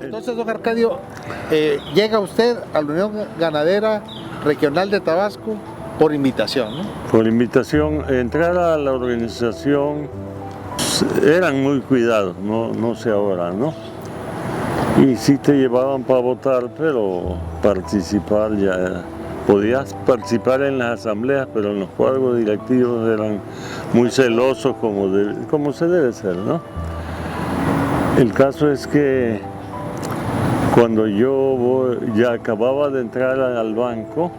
Entonces, don Arcadio, llega usted a la Unión Ganadera Regional de Tabasco por invitación, ¿no? Por invitación, entrar a la organización, eran muy cuidados, no sé ahora, ¿no? Y sí te llevaban para votar, pero participar ya, podías participar en las asambleas, pero en los cuadros directivos eran muy celosos como se debe ser, ¿no? El caso es que cuando yo ya acababa de entrar al banco,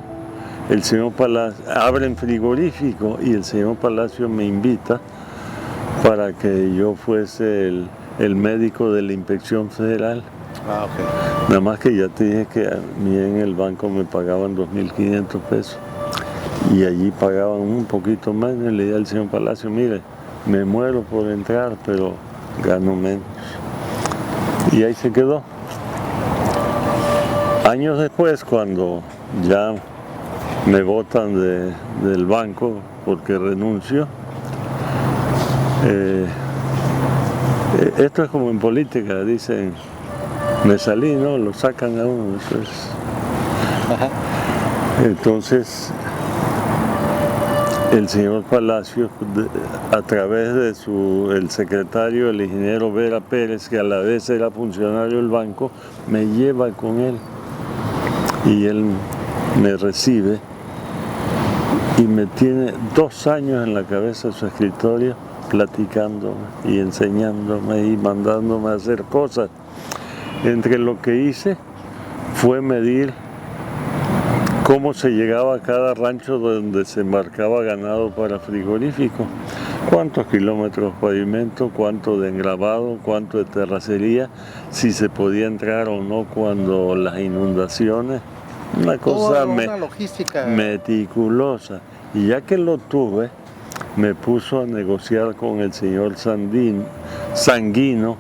el señor Palacio, abren frigorífico y el señor Palacio me invita para que yo fuese el médico de la Inspección Federal. Ah, ok. Nada más que ya te dije que a mí en el banco me pagaban 2.500 pesos y allí pagaban un poquito más. Y le dije al señor Palacio, mire, me muero por entrar, pero gano menos. Y ahí se quedó. Años después, cuando ya me botan del banco porque renuncio, esto es como en política, dicen, me salí, ¿no? Lo sacan a uno, eso es. Ajá. Entonces, el señor Palacio, a través de el secretario, el ingeniero Vera Pérez, que a la vez era funcionario del banco, me lleva con él. Y él me recibe y me tiene 2 años en la cabeza de su escritorio platicándome y enseñándome y mandándome a hacer cosas. Entre lo que hice fue medir cómo se llegaba a cada rancho donde se marcaba ganado para frigorífico, cuántos kilómetros de pavimento, cuánto de engravado, cuánto de terracería, si se podía entrar o no cuando las inundaciones, una cosa una logística meticulosa. Y ya que lo tuve, me puso a negociar con el señor Sanguino,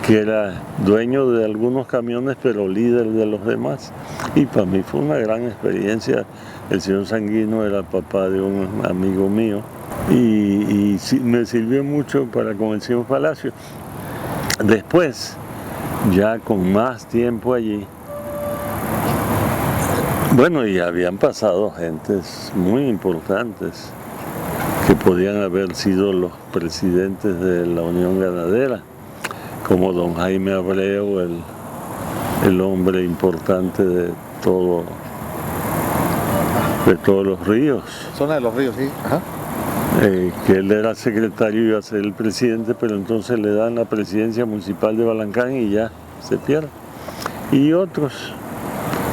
que era dueño de algunos camiones, pero líder de los demás. Y para mí fue una gran experiencia. El señor Sanguino era papá de un amigo mío y me sirvió mucho para con el señor Palacio. Después, ya con más tiempo allí, bueno, y habían pasado gentes muy importantes que podían haber sido los presidentes de la Unión Ganadera, como don Jaime Abreu, el hombre importante de todos los ríos. Zona de los ríos, sí. Ajá. Que él era secretario y iba a ser el presidente, pero entonces le dan la presidencia municipal de Balancán y ya se pierde. Y otros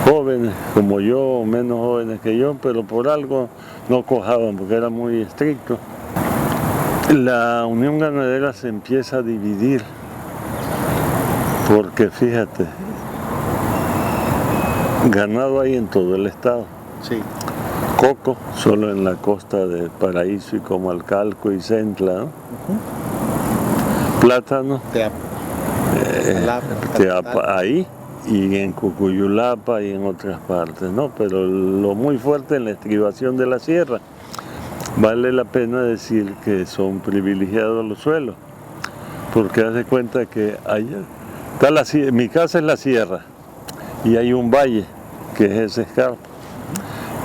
jóvenes como yo, o menos jóvenes que yo, pero por algo no cojaban porque era muy estricto. La Unión Ganadera se empieza a dividir porque fíjate, ganado hay en todo el estado. Sí. Coco, solo en la costa de Paraíso y Comalcalco y Centla, ¿no? Plátano, Teapa, ahí y en Cucuyulapa y en otras partes, ¿no? Pero lo muy fuerte en la estribación de la sierra. Vale la pena decir que son privilegiados los suelos, porque haz de cuenta que allá está mi casa es la sierra y hay un valle que es ese escarpo.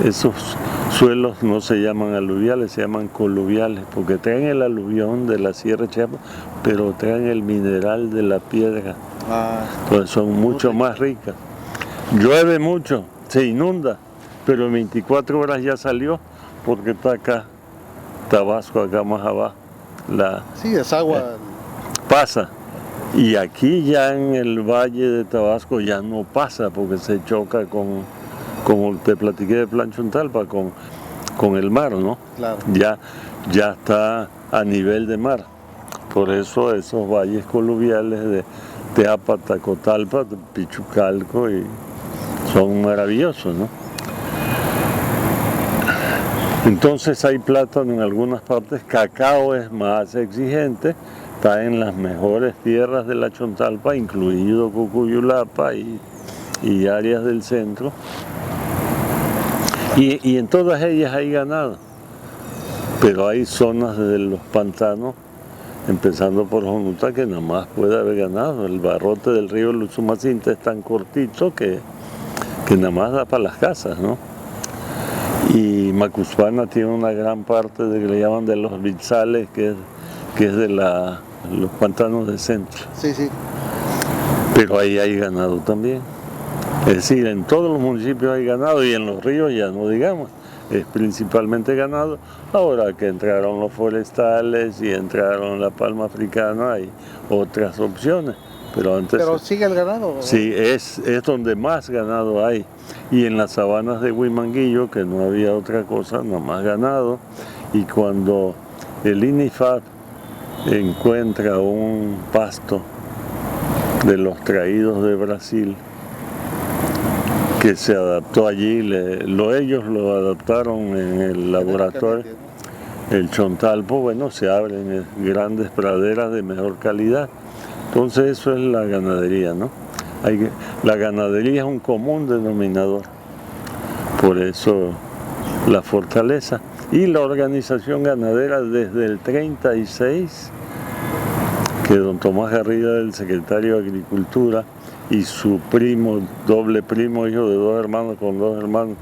Esos suelos no se llaman aluviales, se llaman coluviales, porque traen el aluvión de la Sierra de Chiapas, pero traen el mineral de la piedra. Entonces son mucho más ricas. Llueve mucho, se inunda, pero en 24 horas ya salió, porque está acá, Tabasco, acá más abajo. Sí, es agua. Pasa. Y aquí ya en el valle de Tabasco ya no pasa, porque se choca como te platiqué de Planchontalpa, con el mar, ¿no? Claro. Ya está a nivel de mar. Por eso esos valles coluviales de Teapa, Tacotalpa, Pichucalco, y son maravillosos, ¿no? Entonces hay plátano en algunas partes, cacao es más exigente, está en las mejores tierras de la Chontalpa, incluido Cucuyulapa y áreas del centro. Y en todas ellas hay ganado, pero hay zonas de los pantanos empezando por Jonuta, que nada más puede haber ganado. El barrote del río Usumacinta es tan cortito que nada más da para las casas, ¿no? Y Macuspana tiene una gran parte de que le llaman de los Bitzales, que es de los pantanos del centro. Sí, sí. Pero ahí hay ganado también. Es decir, en todos los municipios hay ganado y en los ríos ya no digamos. Es principalmente ganado. Ahora que entraron los forestales y entraron la palma africana, hay otras opciones. Pero sigue el ganado. Sí, es donde más ganado hay. Y en las sabanas de Huimanguillo, que no había otra cosa, nada más ganado. Y cuando el INIFAP encuentra un pasto de los traídos de Brasil, que se adaptó allí, ellos lo adaptaron en el laboratorio, el Chontalpo, bueno, se abren grandes praderas de mejor calidad. Entonces eso es la ganadería, ¿no? La ganadería es un común denominador, por eso la fortaleza. Y la organización ganadera desde el 36, que don Tomás Garriga, el secretario de Agricultura, y su primo, doble primo, hijo de dos hermanos con dos hermanos,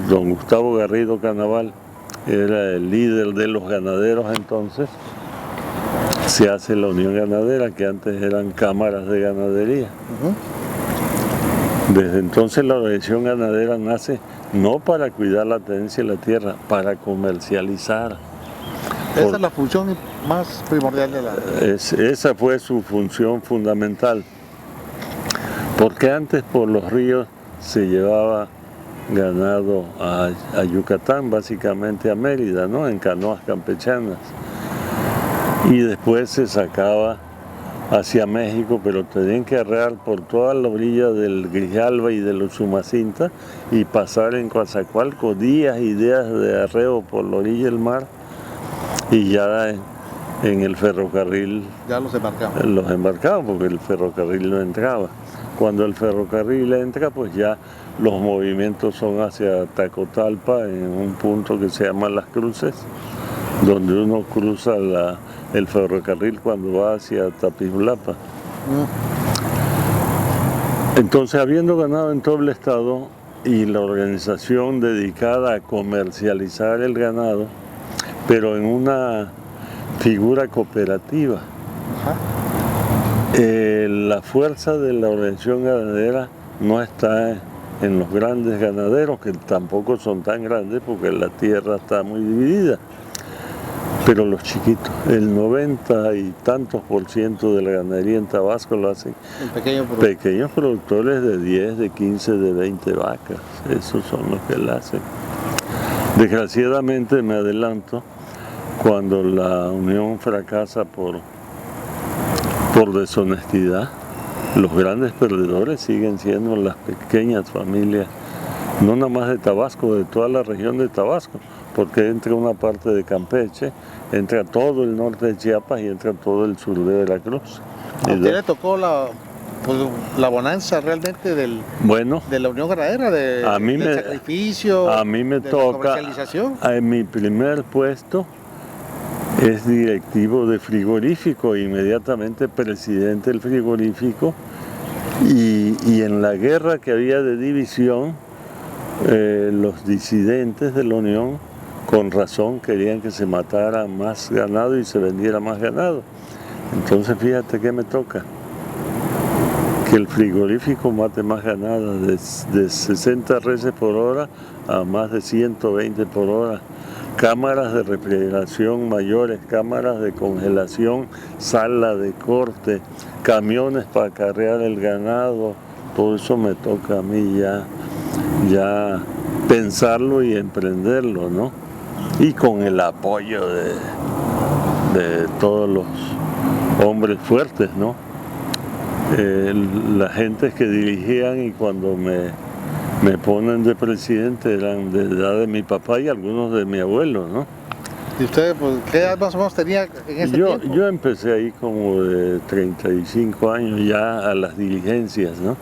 don Gustavo Garrido Canaval, era el líder de los ganaderos entonces. Se hace la Unión Ganadera, que antes eran cámaras de ganadería. Desde entonces la organización ganadera nace no para cuidar la tenencia de la tierra, para comercializar. Esa es la función más primordial de la... Esa fue su función fundamental. Porque antes por los ríos se llevaba ganado a Yucatán, básicamente a Mérida, ¿no? En canoas campechanas. Y después se sacaba hacia México, pero tenían que arrear por toda la orilla del Grijalba y del Usumacinta y pasar en Coatzacoalcos días y días de arreo por la orilla del mar, y ya en el ferrocarril ya los embarcaban. Los embarcaban porque el ferrocarril no entraba. Cuando el ferrocarril entra, pues ya los movimientos son hacia Tacotalpa, en un punto que se llama Las Cruces, donde uno cruza el ferrocarril cuando va hacia Tapijulapa. Entonces, habiendo ganado en todo el estado y la organización dedicada a comercializar el ganado, pero en una figura cooperativa, la fuerza de la organización ganadera no está en los grandes ganaderos, que tampoco son tan grandes porque la tierra está muy dividida. Pero los chiquitos, el 90 y tantos % de la ganadería en Tabasco lo hacen pequeños productores de 10, de 15, de 20 vacas. Esos son los que la hacen. Desgraciadamente, me adelanto, cuando la unión fracasa por deshonestidad, los grandes perdedores siguen siendo las pequeñas familias, no nada más de Tabasco, de toda la región de Tabasco, porque entra una parte de Campeche, entra todo el norte de Chiapas y entra todo el sur de Veracruz. ¿A usted le tocó la bonanza realmente de la unión ganadera, del sacrificio, a mí me de toca, la comercialización? En mi primer puesto es directivo de frigorífico, inmediatamente presidente del frigorífico, y en la guerra que había de división, los disidentes de la Unión con razón querían que se matara más ganado y se vendiera más ganado. Entonces fíjate que me toca, que el frigorífico mate más ganado, de 60 reses por hora a más de 120 por hora. Cámaras de refrigeración mayores, cámaras de congelación, sala de corte, camiones para acarrear el ganado, todo eso me toca a mí ya pensarlo y emprenderlo, ¿no? Y con el apoyo de todos los hombres fuertes, ¿no? Las gentes que dirigían, y cuando me ponen de presidente eran de edad de mi papá y algunos de mi abuelo, ¿no? ¿Y usted, pues, qué edad más o menos tenía en ese tiempo? Yo empecé ahí como de 35 años ya a las diligencias, ¿no?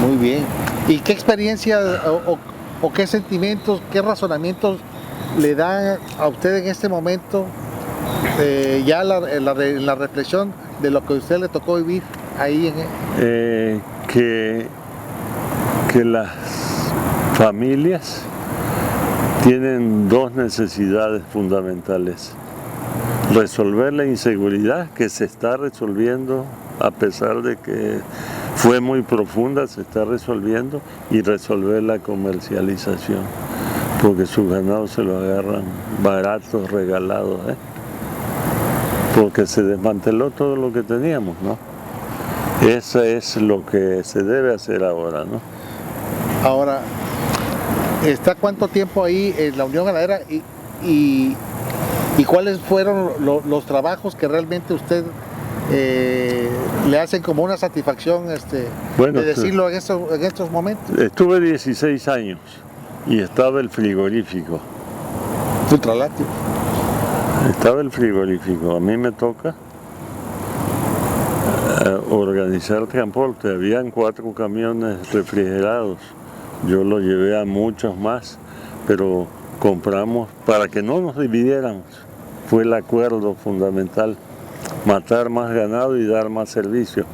Muy bien. ¿Y qué experiencia o qué sentimientos, qué razonamientos le dan a usted en este momento ya en la reflexión de lo que a usted le tocó vivir ahí que las familias tienen dos necesidades fundamentales: resolver la inseguridad, que se está resolviendo a pesar de que fue muy profunda, se está resolviendo, y resolver la comercialización, porque sus ganados se los agarran baratos, regalados, porque se desmanteló todo lo que teníamos, ¿no? Eso es lo que se debe hacer ahora, ¿no? Ahora, ¿está cuánto tiempo ahí en la Unión Ganadera y cuáles fueron los trabajos que realmente usted le hacen como una satisfacción bueno, de decirlo en estos momentos? Estuve 16 años y estaba el frigorífico. Ultraláctico. Estaba el frigorífico. A mí me toca organizar transporte. Habían 4 camiones refrigerados. Yo lo llevé a muchos más, pero compramos para que no nos dividiéramos. Fue el acuerdo fundamental: matar más ganado y dar más servicio.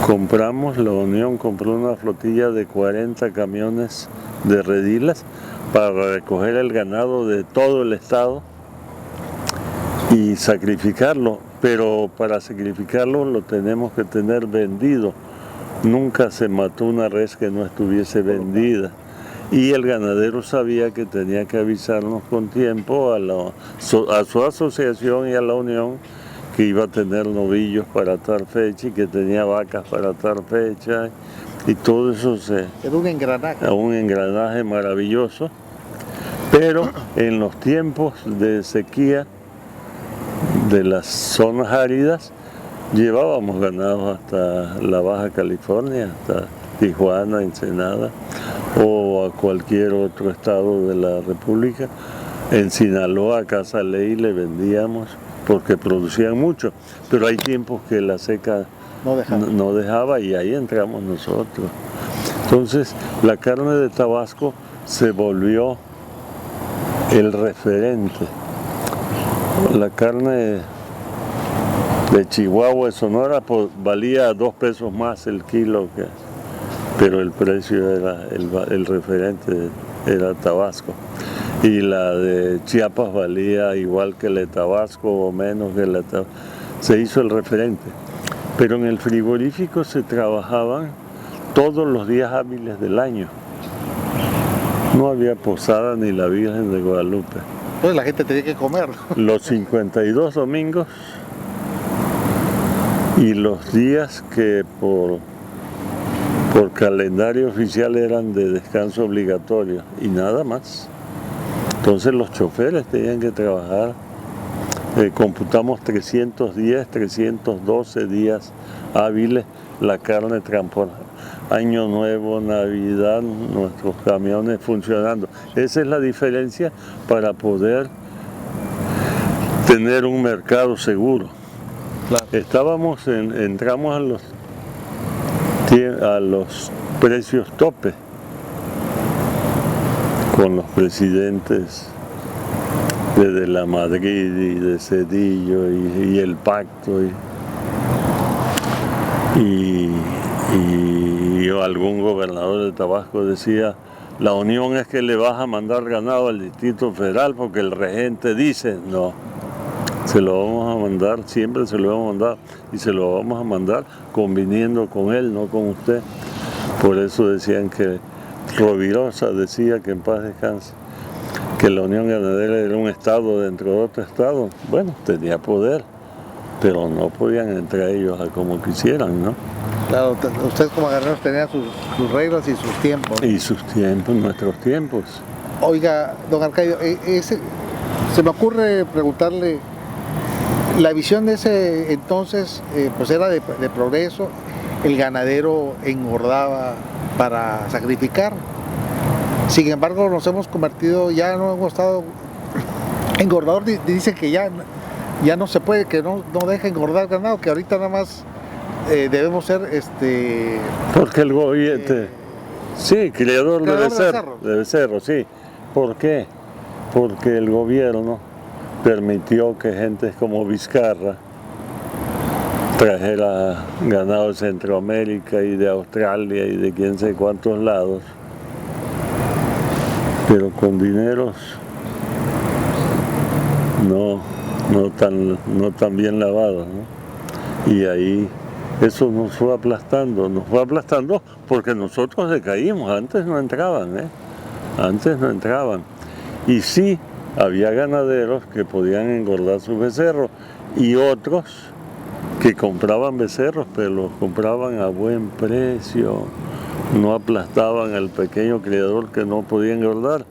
Compramos, la Unión compró una flotilla de 40 camiones de redilas para recoger el ganado de todo el estado y sacrificarlo, pero para sacrificarlo lo tenemos que tener vendido. Nunca se mató una res que no estuviese vendida, y el ganadero sabía que tenía que avisarnos con tiempo a su asociación y a la Unión que iba a tener novillos para tal fecha y que tenía vacas para tal fecha, y todo eso era un engranaje. Un engranaje maravilloso. Pero en los tiempos de sequía de las zonas áridas llevábamos ganados hasta la Baja California, hasta Tijuana, Ensenada, o a cualquier otro estado de la República. En Sinaloa, Casa Ley, le vendíamos porque producían mucho, pero hay tiempos que la seca no dejaba, y ahí entramos nosotros. Entonces la carne de Tabasco se volvió el referente. La carne de Chihuahua, de Sonora, valía 2 pesos más el kilo, pero el precio era el referente, era Tabasco. Y la de Chiapas valía igual que la de Tabasco o menos que la de Tabasco. Se hizo el referente. Pero en el frigorífico se trabajaban todos los días hábiles del año. No había posada ni la Virgen de Guadalupe. Entonces la gente tenía que comer. Los 52 domingos y los días que por calendario oficial eran de descanso obligatorio, y nada más. Entonces los choferes tenían que trabajar. Computamos 310, 312 días hábiles la carne transportada. Año Nuevo, Navidad, nuestros camiones funcionando. Esa es la diferencia para poder tener un mercado seguro. Claro. Entramos a los precios tope con los presidentes de la Madrid y de Cedillo y el pacto y algún gobernador de Tabasco decía: la Unión es que le vas a mandar ganado al Distrito Federal porque el regente dice. No, se lo vamos a mandar, siempre se lo vamos a mandar, y se lo vamos a mandar conviniendo con él, no con usted. Por eso decían que Rovirosa decía, que en paz descanse, que la Unión Ganadera era un estado dentro de otro estado. Bueno, tenía poder, pero no podían entrar ellos a como quisieran, ¿no? Claro, ustedes como ganaderos tenían sus reglas y sus tiempos. Y sus tiempos, nuestros tiempos. Oiga, don Arcadio, se me ocurre preguntarle, la visión de ese entonces pues era de progreso. El ganadero engordaba para sacrificar. Sin embargo, nos hemos convertido, ya no hemos estado engordador. Dicen que ya no se puede, que no deja engordar ganado, que ahorita nada más debemos ser porque el gobierno sí, criador de becerro, sí. ¿Por qué? Porque el gobierno permitió que gentes como Vizcarra trajera ganado de Centroamérica y de Australia y de quién sé cuántos lados, pero con dineros no tan bien lavados, ¿no? Y ahí eso nos fue aplastando porque nosotros decaímos, antes no entraban, antes no entraban. Y sí, había ganaderos que podían engordar sus becerros y otros que compraban becerros, pero los compraban a buen precio, no aplastaban al pequeño criador que no podía engordar.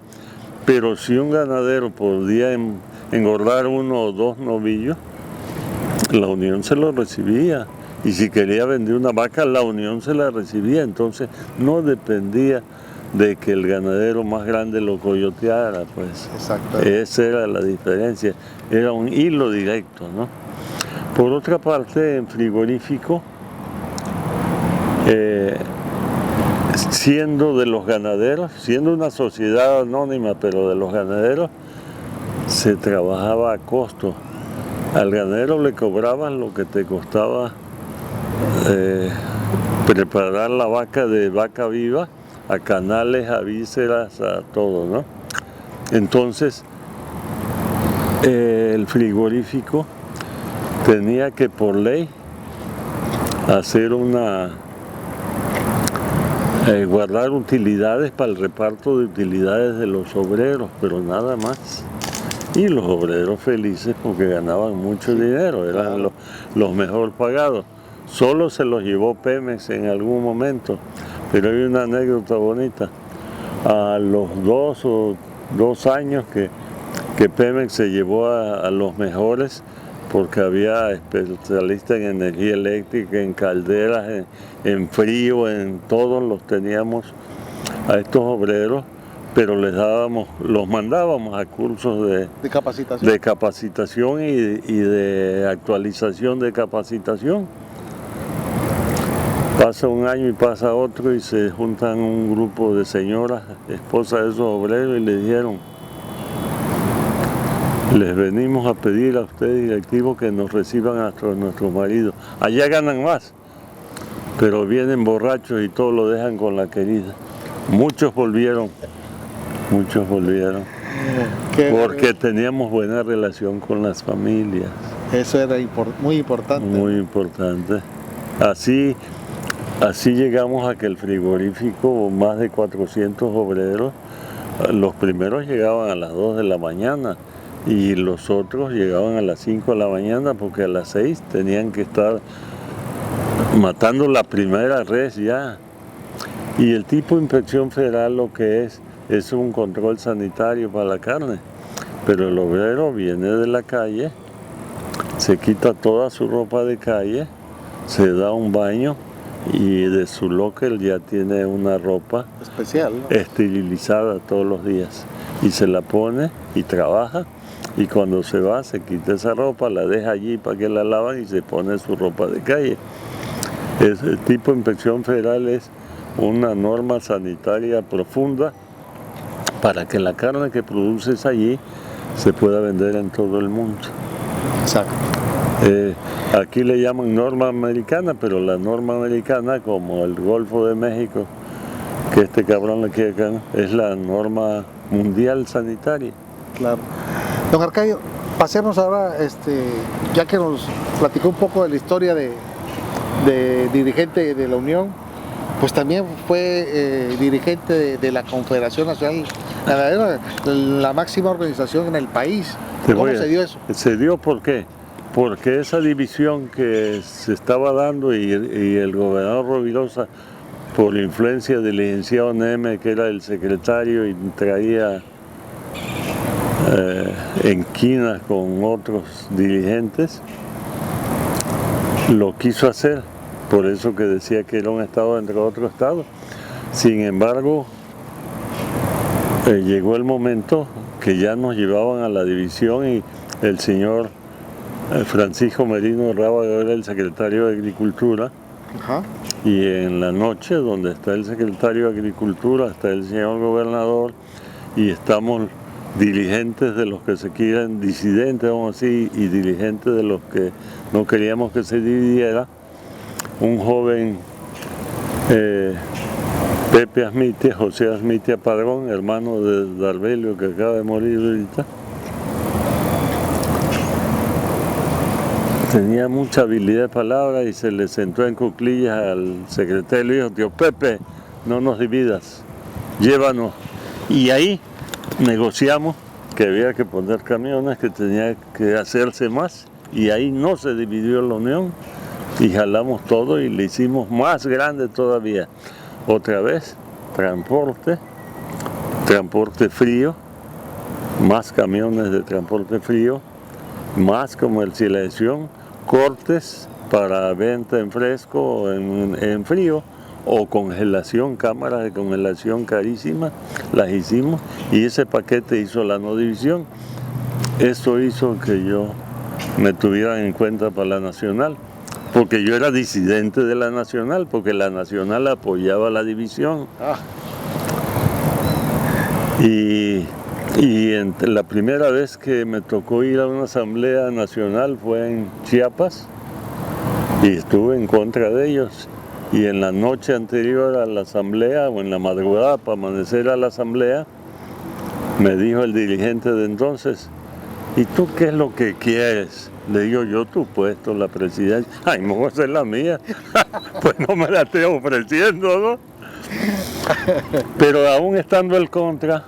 Pero si un ganadero podía engordar 1 o 2 novillos, la unión se lo recibía. Y si quería vender una vaca, la unión se la recibía. Entonces no dependía de que el ganadero más grande lo coyoteara, pues. Exacto. Esa era la diferencia, era un hilo directo, ¿no? Por otra parte, en frigorífico, siendo de los ganaderos, siendo una sociedad anónima, pero de los ganaderos, se trabajaba a costo. Al ganadero le cobraban lo que te costaba preparar la vaca de vaca viva, a canales, a vísceras, a todo, ¿no? Entonces, el frigorífico tenía que por ley hacer guardar utilidades para el reparto de utilidades de los obreros, pero nada más. Y los obreros felices porque ganaban mucho dinero, eran los mejor pagados. Solo se los llevó Pemex en algún momento, pero hay una anécdota bonita. A los 2 años que Pemex se llevó a los mejores, porque había especialistas en energía eléctrica, en calderas, en frío, en todos los teníamos a estos obreros, pero los mandábamos a cursos de capacitación y de actualización de capacitación. Pasa un año y pasa otro y se juntan un grupo de señoras, esposas de esos obreros, y le dijeron: les venimos a pedir a ustedes, directivos, que nos reciban a nuestros maridos. Allá ganan más, pero vienen borrachos y todo lo dejan con la querida. Muchos volvieron, porque teníamos buena relación con las familias. Eso era muy importante. Muy importante. Así llegamos a que el frigorífico, más de 400 obreros, los primeros llegaban a las 2 de la mañana y los otros llegaban a las 5 de la mañana porque a las 6 tenían que estar matando la primera res ya. Y el tipo de inspección federal lo que es un control sanitario para la carne, pero el obrero viene de la calle, se quita toda su ropa de calle, se da un baño y de su locker ya tiene una ropa especial, ¿no? Esterilizada todos los días, y se la pone y trabaja, y cuando se va se quita esa ropa, la deja allí para que la lavan y se pone su ropa de calle. Ese tipo de inspección federal es una norma sanitaria profunda para que la carne que produces allí se pueda vender en todo el mundo. Exacto. Aquí le llaman norma americana, pero la norma americana, como el Golfo de México, que este cabrón le quiere acá, es la norma mundial sanitaria. Claro. Don Arcadio, pasemos ahora, ya que nos platicó un poco de la historia de dirigente de la Unión, pues también fue dirigente de la Confederación Nacional Ganadera, la máxima organización en el país. ¿Cómo se dio eso? Se dio, ¿por qué? Porque esa división que se estaba dando y el gobernador Rovirosa, por la influencia del licenciado Neme, que era el secretario y traía enquinas con otros dirigentes, lo quiso hacer, por eso que decía que era un estado dentro de otro estado. Sin embargo, llegó el momento que ya nos llevaban a la división y el señor Francisco Merino Rábago era el secretario de Agricultura. Ajá. Y en la noche, donde está el secretario de Agricultura, está el señor gobernador y estamos dirigentes de los que se quieran, disidentes vamos así, y dirigentes de los que no queríamos que se dividiera, un joven Pepe Asmitia, José Asmitia Padrón, hermano de Darbelio que acaba de morir ahorita. Tenía mucha habilidad de palabra y se le sentó en cuclillas al secretario y dijo: tío Pepe, no nos dividas, llévanos. Y ahí negociamos que había que poner camiones, que tenía que hacerse más, y ahí no se dividió la unión y jalamos todo y le hicimos más grande todavía. Otra vez, transporte frío, más camiones de transporte frío, más comercialización, cortes para venta en fresco o en frío, o congelación, cámaras de congelación carísimas, las hicimos, y ese paquete hizo la no división. Eso hizo que yo me tuvieran en cuenta para la Nacional, porque yo era disidente de la Nacional, porque la Nacional apoyaba la división. Y la primera vez que me tocó ir a una asamblea nacional fue en Chiapas, y estuve en contra de ellos. Y en la noche anterior a la asamblea, o en la madrugada para amanecer a la asamblea, me dijo el dirigente de entonces: ¿y tú qué es lo que quieres? Le digo: yo tu puesto, la presidencia. Ay, me voy a hacer la mía. Pues no me la estoy ofreciendo, ¿no? Pero aún estando el contra,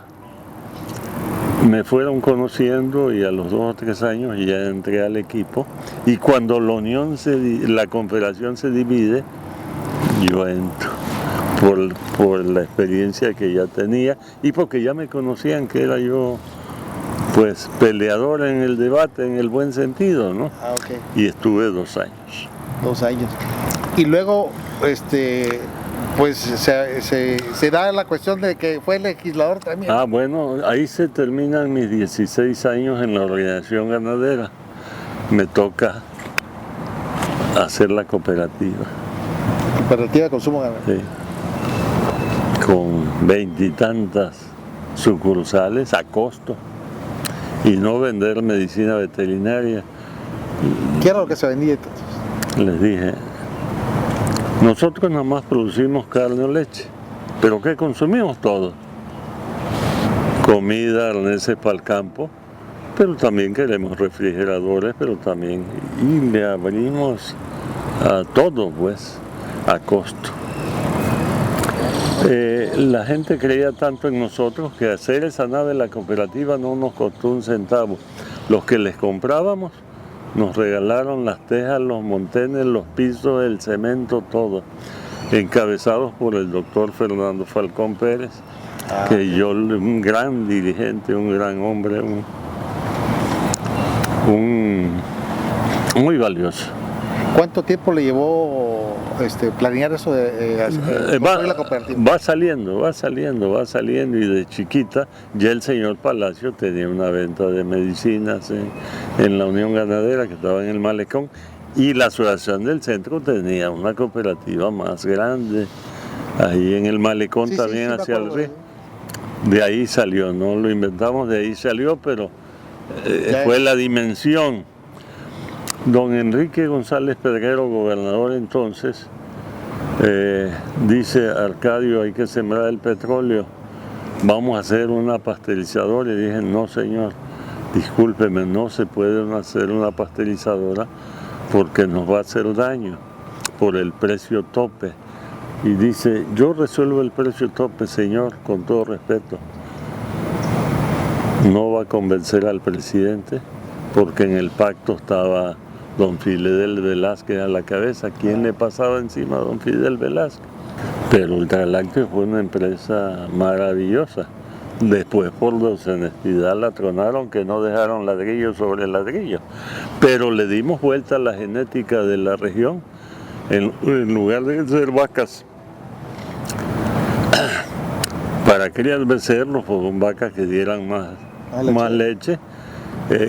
me fueron conociendo, y a los 2 o 3 años ya entré al equipo. Y cuando la confederación se divide, yo entro por la experiencia que ya tenía y porque ya me conocían que era yo, pues, peleador en el debate en el buen sentido, ¿no? Okay. Y estuve 2 años. 2 años. Y luego, pues se da la cuestión de que fue legislador también. Bueno, ahí se terminan mis 16 años en la organización ganadera. Me toca hacer la cooperativa. Cooperativa de consumo ganadero. Sí. Con 20 y tantas sucursales a costo, y no vender medicina veterinaria. ¿Qué era lo que se vendía entonces? Les dije: nosotros nada más producimos carne o leche, pero ¿qué consumimos todo? Comida, arneses para el campo, pero también queremos refrigeradores, pero también, y le abrimos a todo, pues, a costo. La gente creía tanto en nosotros que hacer esa nave de la cooperativa no nos costó un centavo. Los que les comprábamos nos regalaron las tejas, los montenes, los pisos, el cemento, todo, encabezados por el doctor Fernando Falcón Pérez, que yo, un gran dirigente, un gran hombre, muy valioso. ¿Cuánto tiempo le llevó planear eso de la cooperativa? Va saliendo, y de chiquita ya el señor Palacio tenía una venta de medicinas en la Unión Ganadera, que estaba en el Malecón, y la Asociación del Centro tenía una cooperativa más grande ahí en el Malecón, también hacia el río. De ahí salió, no lo inventamos, de ahí salió, pero fue la dimensión. Don Enrique González Pedrero, gobernador entonces, dice: Arcadio, hay que sembrar el petróleo, vamos a hacer una pasteurizadora. Y dije: no, señor, discúlpeme, no se puede hacer una pasteurizadora porque nos va a hacer daño por el precio tope. Y dice: yo resuelvo el precio tope, señor, con todo respeto. No va a convencer al presidente, porque en el pacto estaba don Fidel Velázquez a la cabeza. ¿Quién le pasaba encima a don Fidel Velázquez? Pero Ultralácteos fue una empresa maravillosa. Después, por deshonestidad, la tronaron, que no dejaron ladrillo sobre ladrillo. Pero le dimos vuelta a la genética de la región. En lugar de ser vacas para criar becerros, con vacas que dieran más leche,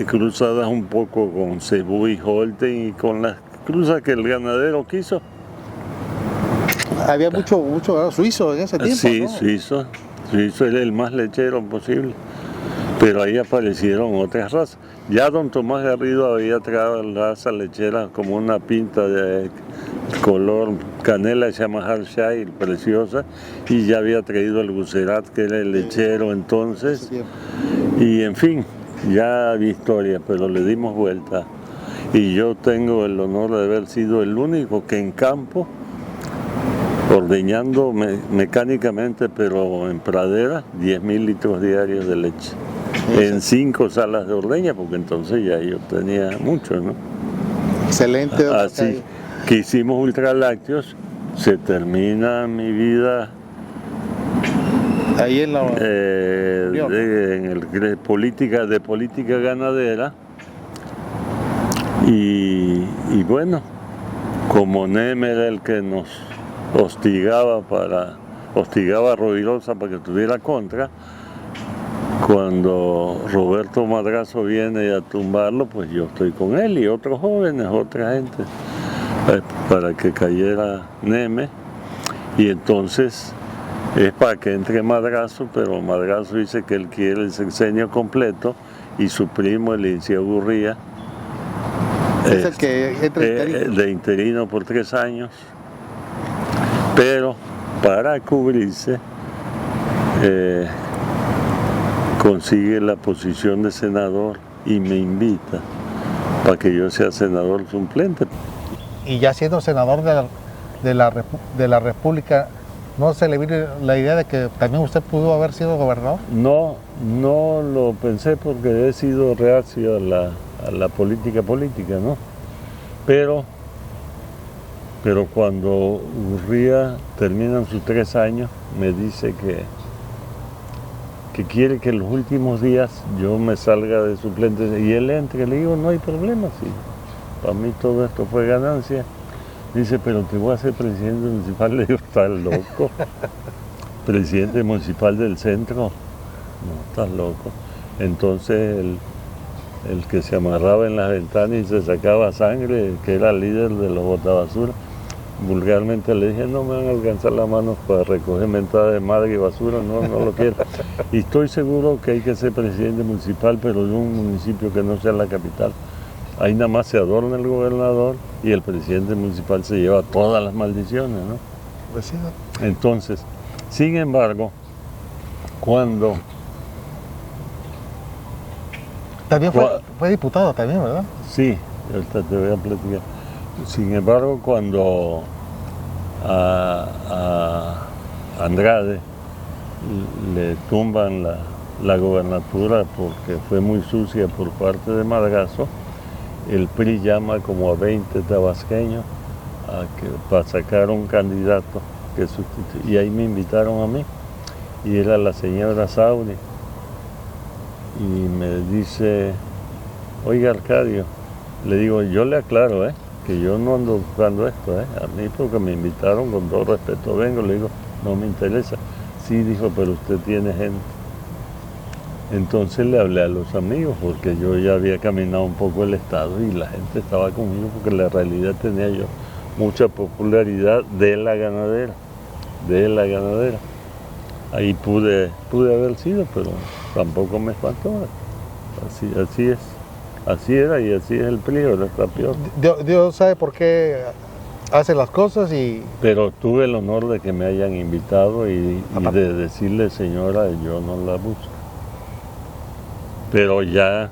cruzadas un poco con cebú y holstein, y con las cruzas que el ganadero quiso. Había mucho suizo en ese tiempo, Sí, ¿no? suizo era el más lechero posible. pero ahí aparecieron otras razas. Ya don Tomás Garrido había traído la raza lechera como una pinta de color canela, se llama Hampshire, preciosa, y ya había traído el Gucerat, que era el lechero entonces, y en fin, ya había historia, pero le dimos vuelta. Y yo tengo el honor de haber sido el único que en campo, ordeñando mecánicamente, pero en pradera, 10.000 litros diarios de leche. En 5 salas de ordeña, porque entonces ya yo tenía mucho, ¿no? Excelente. Así que hicimos ultralácteos, se termina mi vida ahí en la de política ganadera. Y bueno, como Neme era el que nos hostigaba a Rovirosa para que tuviera contra, cuando Roberto Madrazo viene a tumbarlo, pues yo estoy con él y otros jóvenes, otra gente, para que cayera Neme. Y entonces es para que entre Madrazo, pero Madrazo dice que él quiere el sexenio completo y su primo, el Licenciado Gurría, es el que entra de interino por 3 años, pero para cubrirse consigue la posición de senador y me invita para que yo sea senador suplente. Y ya siendo senador de la República, ¿no se le viene la idea de que también usted pudo haber sido gobernador? No lo pensé porque he sido reacio a la política, ¿no? Pero cuando Gurría terminan sus 3 años, me dice que quiere que en los últimos días yo me salga de suplente y él entre. Le digo, no hay problema, sí. Para mí todo esto fue ganancia. Dice, pero te voy a hacer presidente municipal. Le digo, estás loco. Presidente municipal del centro. No, estás loco. Entonces el que se amarraba en las ventanas y se sacaba sangre, que era el líder de los botabasura, vulgarmente le dije, no me van a alcanzar las manos para recoger mentadas de madre y basura, no lo quiero. Y estoy seguro que hay que ser presidente municipal, pero de un municipio que no sea la capital. Ahí nada más se adorna el gobernador y el presidente municipal se lleva todas las maldiciones, ¿no? Pues sí, ¿no? Entonces, sin embargo, cuando... También fue diputado también, ¿verdad? Sí, ahorita te voy a platicar. Sin embargo, cuando a Andrade le tumban la gobernatura porque fue muy sucia por parte de Madrazo, el PRI llama como a 20 tabasqueños para sacar un candidato que sustituya. Y ahí me invitaron a mí, y era la señora Sauri. Y me dice, oiga Arcadio, le digo, yo le aclaro, que yo no ando buscando esto, a mí porque me invitaron, con todo respeto vengo, le digo, no me interesa. Sí, dijo, pero usted tiene gente. Entonces le hablé a los amigos, porque yo ya había caminado un poco el estado y la gente estaba conmigo, porque en la realidad tenía yo mucha popularidad de la ganadera. Ahí pude haber sido, pero tampoco me faltó. Así es. Así era y así es el PRI, ahora está peor. Dios sabe por qué hace las cosas y... Pero tuve el honor de que me hayan invitado y de decirle, señora, yo no la busco. Pero ya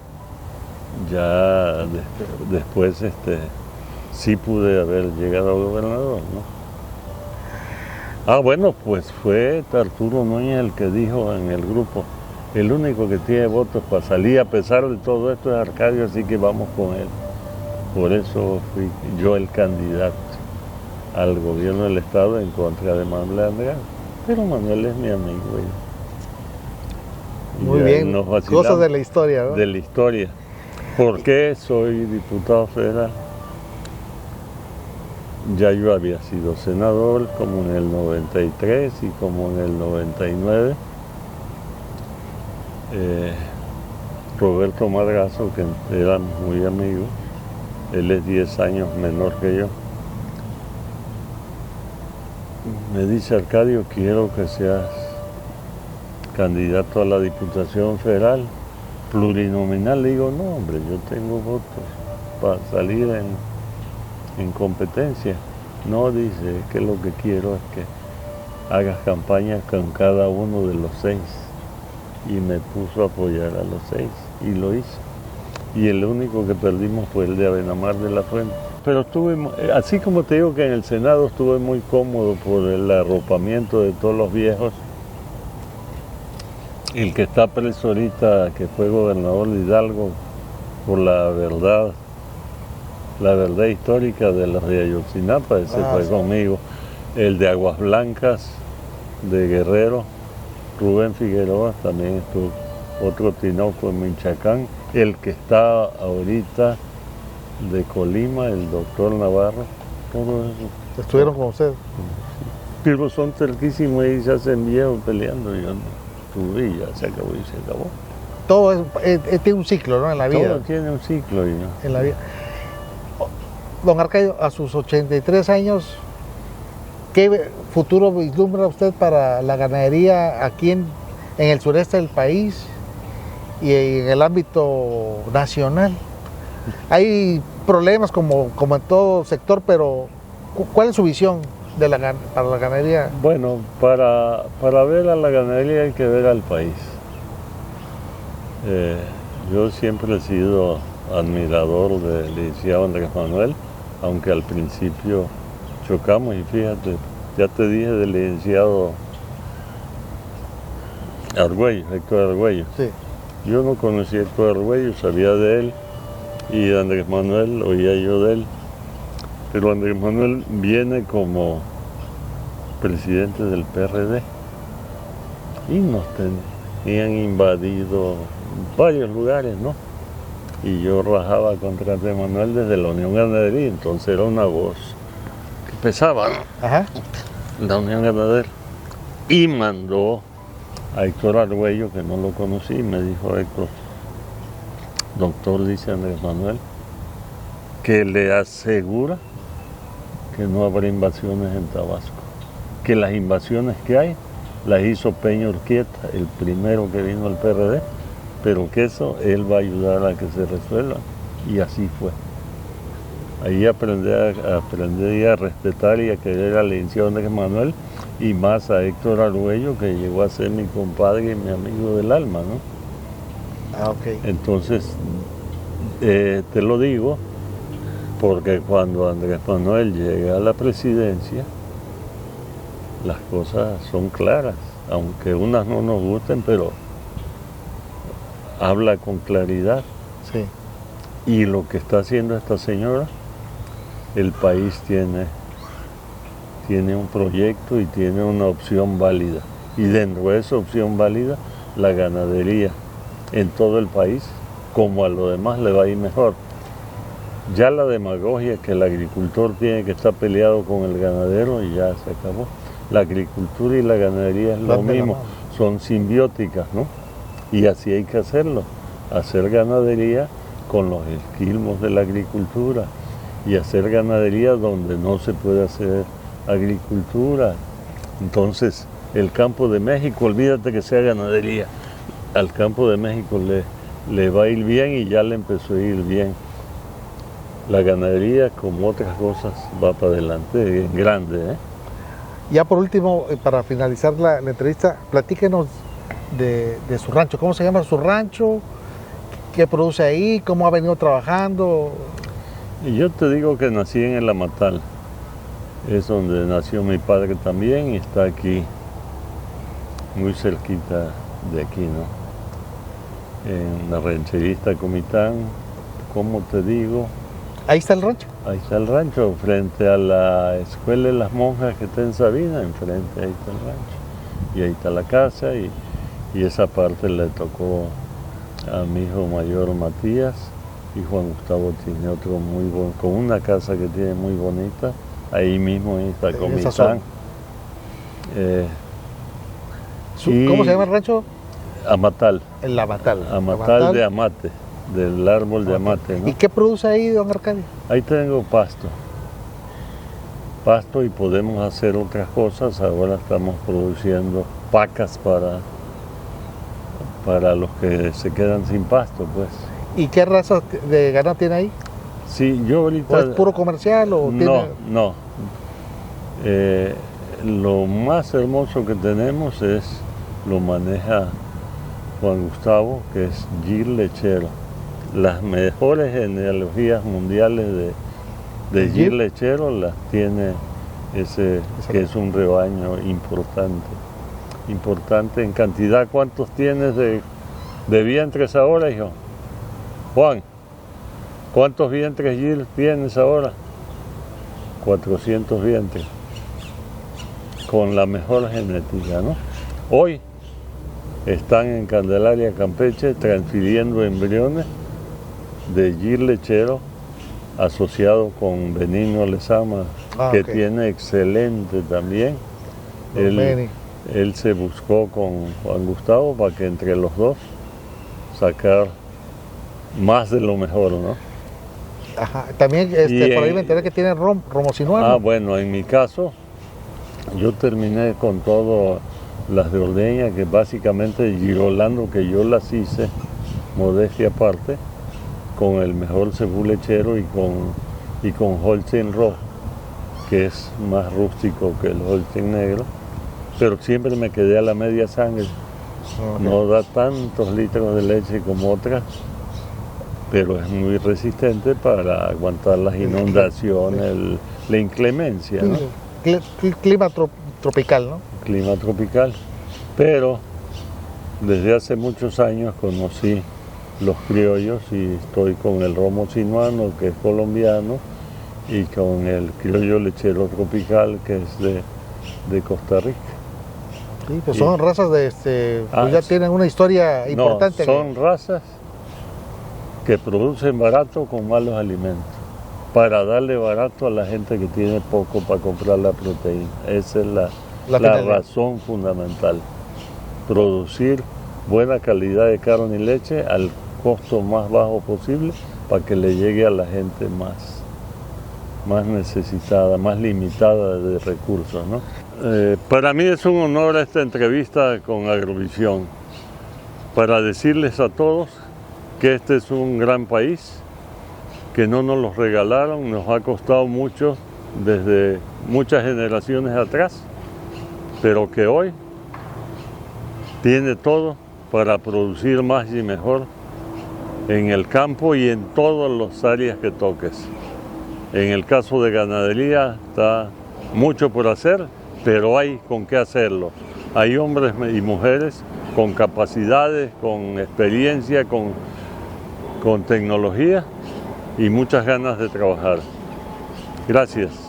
después sí pude haber llegado a gobernador, ¿no? Bueno, pues fue Arturo Núñez el que dijo en el grupo, el único que tiene votos para salir a pesar de todo esto es Arcadio, así que vamos con él. Por eso fui yo el candidato al gobierno del estado en contra de Manuel Andrade. Pero Manuel es mi amigo. Muy bien, cosas de la historia, ¿no? De la historia. ¿Por qué soy diputado federal? Ya yo había sido senador como en el 93 y como en el 99. Roberto Madrazo, que eran muy amigos, él es 10 años menor que yo, me dice, Arcadio, quiero que seas candidato a la Diputación Federal. plurinominal, le digo, no hombre, yo tengo votos para salir en competencia. No, dice, que lo que quiero es que hagas campaña con cada uno de los 6. Y me puso a apoyar a los 6 y lo hice. Y el único que perdimos fue el de Abenamar de la Fuente. Pero estuve, así como te digo que en el Senado estuve muy cómodo por el arropamiento de todos los viejos. El que está preso ahorita, que fue gobernador de Hidalgo, por la verdad histórica de los de Ayotzinapa, ese fue conmigo. El de Aguas Blancas, de Guerrero, Rubén Figueroa, también estuvo. Otro Tinoco en Michoacán. El que está ahorita de Colima, el doctor Navarro, todo eso. ¿Estuvieron con ustedes? Pero son cerquísimos y se hacen viejos peleando. Yo no estuve y ya se acabó y se acabó. Todo tiene un ciclo, ¿no? En la vida. Todo tiene un ciclo. En la vida. Don Arcadio, a sus 83 años, ¿qué futuro vislumbra usted para la ganadería aquí en el sureste del país y en el ámbito nacional? Hay problemas como en todo sector, pero ¿cuál es su visión para la ganadería? Bueno, para ver a la ganadería hay que ver al país. Yo siempre he sido admirador del licenciado Andrés Manuel, aunque al principio chocamos y fíjate, ya te dije del licenciado Argüello, Héctor Argüello. Sí. Yo no conocía a Héctor Argüello, sabía de él, y de Andrés Manuel oía yo de él. Pero Andrés Manuel viene como presidente del PRD y nos tenían invadido varios lugares, ¿no? Y yo rajaba contra Andrés Manuel desde la Unión Ganadera, entonces era una voz que pesaba, ¿no? Ajá. La Unión Ganadera. Y mandó a Héctor Argüello, que no lo conocí, me dijo Héctor, doctor, dice Andrés Manuel, que le asegura que no habrá invasiones en Tabasco, que las invasiones que hay las hizo Peña Urquieta, el primero que vino al PRD, pero que eso él va a ayudar a que se resuelvan, y así fue. Ahí aprendí a respetar y a querer al licenciado Andrés Manuel, y más a Héctor Argüello, que llegó a ser mi compadre y mi amigo del alma, ¿no? Ah, ok. Entonces, te lo digo, porque cuando Andrés Manuel llega a la presidencia, las cosas son claras, aunque unas no nos gusten, pero habla con claridad. Sí. Y lo que está haciendo esta señora, el país tiene un proyecto y tiene una opción válida. Y dentro de esa opción válida, la ganadería en todo el país, como a lo demás le va a ir mejor. Ya la demagogia que el agricultor tiene que estar peleado con el ganadero, y ya se acabó. La agricultura y la ganadería es lo mismo, son simbióticas, ¿no? Y así hay que hacerlo, hacer ganadería con los esquilmos de la agricultura y hacer ganadería donde no se puede hacer agricultura. Entonces, el campo de México, olvídate que sea ganadería, al campo de México le va a ir bien y ya le empezó a ir bien. La ganadería, como otras cosas, va para adelante, es grande, ¿eh? Ya por último, para finalizar la entrevista, platíquenos de su rancho. ¿Cómo se llama su rancho? ¿Qué produce ahí? ¿Cómo ha venido trabajando? Y yo te digo que nací en el Amatal. Es donde nació mi padre también y está aquí, muy cerquita de aquí, ¿no? En la rancherista Comitán, ¿cómo te digo? ¿Ahí está el rancho? Ahí está el rancho, frente a la escuela de las monjas que está en Sabina, enfrente ahí está el rancho. Y ahí está la casa y esa parte le tocó a mi hijo mayor Matías, y Juan Gustavo tiene otro muy bueno, con una casa que tiene muy bonita, ahí mismo en esta Comitán. ¿Cómo se llama el rancho? Amatal. El Amatal. Amatal de amate, del árbol de amate, ¿no? ¿Y qué produce ahí, don Arcadio? Ahí tengo pasto. Pasto, y podemos hacer otras cosas. Ahora estamos produciendo pacas para los que se quedan sin pasto, pues. ¿Y qué razas de ganado tiene ahí? Sí, yo ahorita... ¿O es puro comercial o No, tiene...? no. Lo más hermoso que tenemos lo maneja Juan Gustavo, que es Gil Lechero. Las mejores genealogías mundiales de Gil Lechero las tiene ese, que es un rebaño importante en cantidad. ¿Cuántos tienes de vientres ahora, hijo? Juan, ¿cuántos vientres Gil tienes ahora? 400 vientres, con la mejor genética, ¿no? Hoy están en Candelaria, Campeche, transfiriendo embriones de Gil Lechero asociado con Benigno Lezama, que ok. tiene excelente también. Él se buscó con Juan Gustavo para que entre los dos sacar más de lo mejor, ¿no? Ajá. También por ahí me enteré que tiene romo sinuano. Ah, bueno, en mi caso, yo terminé con todo las de ordeña, que básicamente Girolando, que yo las hice, modestia aparte, con el mejor cebú lechero y con Holstein rojo, que es más rústico que el Holstein negro, pero siempre me quedé a la media sangre. Okay. No da tantos litros de leche como otras, pero es muy resistente para aguantar las inundaciones, la inclemencia, ¿no? Clima tropical, ¿no? Clima tropical, pero desde hace muchos años conocí los criollos y estoy con el romo sinuano, que es colombiano, y con el criollo lechero tropical, que es de Costa Rica. Sí, pues son razas pues ya tienen una historia importante. No, son razas que producen barato con malos alimentos, para darle barato a la gente que tiene poco para comprar la proteína. Esa es la razón fundamental. Producir buena calidad de carne y leche al costo más bajo posible para que le llegue a la gente más necesitada, más limitada de recursos, ¿no? Para mí es un honor esta entrevista con Agrovisión, para decirles a todos que este es un gran país, que no nos lo regalaron, nos ha costado mucho desde muchas generaciones atrás, pero que hoy tiene todo para producir más y mejor en el campo y en todas las áreas que toques. En el caso de ganadería está mucho por hacer, pero hay con qué hacerlo. Hay hombres y mujeres con capacidades, con experiencia, con tecnología y muchas ganas de trabajar. Gracias.